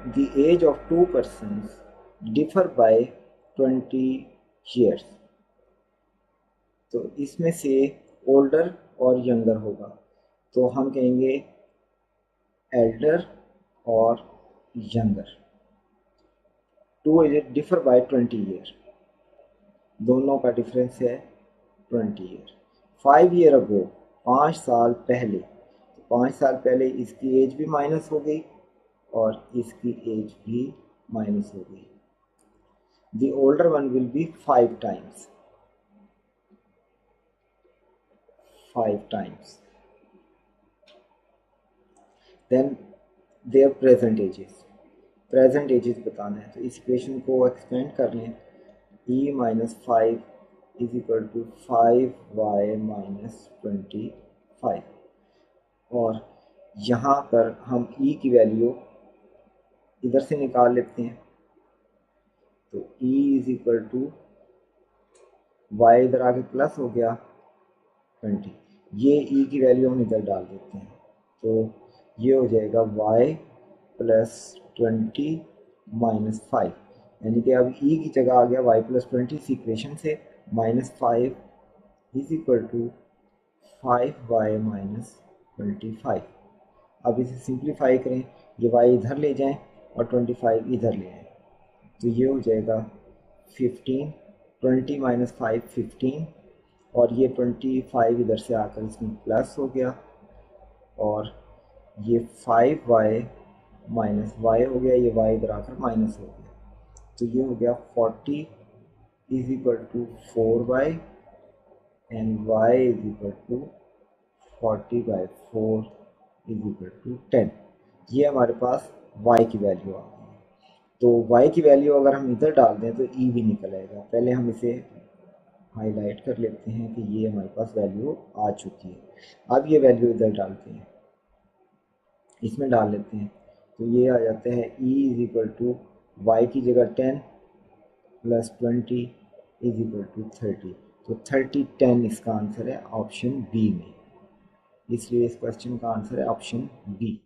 The age of two persons differ by 20 years. तो इसमें से ओल्डर और यंगर होगा, तो हम कहेंगे एल्डर और younger. Two age differ by 20 year, दोनों का डिफरेंस है 20 ईयर। 5 ईयर अगो, 5 साल पहले, तो 5 साल पहले इसकी एज भी माइनस हो गई और इसकी एज भी माइनस हो गई। The older one will be 5 times. 5 times. Then their present ages. Present ages बताना है, तो इस इक्वेशन को एक्सपेंड कर लें। e minus 5 is equal to 5y minus 25, और यहाँ पर हम e की वैल्यू इधर से निकाल लेते हैं, तो e is equal to y इधर आके प्लस हो गया 20, ये e की वैल्यू हम इधर डाल देते हैं, तो ये हो जाएगा y प्लस 20 माइनस 5, यानी कि अब e की जगह आ गया y प्लस 20 इस इक्वेशन से, minus 5 is equal to 5y minus 25। अब इसे सिंप्लीफाई करें, ये y इधर ले जाएं और 25 इधर ले आएं, तो ये हो जाएगा 15, 20 माइनस 5 15, और ये 25 इधर से आकर इसमें प्लस हो गया, और ये 5y माइनस y हो गया, ये y इधर आकर माइनस हो गया, तो ये हो गया 40 is equal to 4y and y is equal to 40/4 is equal to 10। ये हमारे पास y की वैल्यू आ गई है। तो y की वैल्यू अगर हम इधर डाल दें तो e भी निकल आएगा। पहले हम इसे हाईलाइट कर लेते हैं कि ये हमारे पास वैल्यू आ चुकी है। अब ये वैल्यू इधर डालते हैं, इसमें डाल लेते हैं, तो ये आ जाता है e is equal to y की जगह 10 प्लस 20 इज इक्वल टू 30, तो 30 10 इसका आंसर है ऑप्शन बी में, इसलिए इस क्वेश्चन का आंसर है ऑप्शन बी।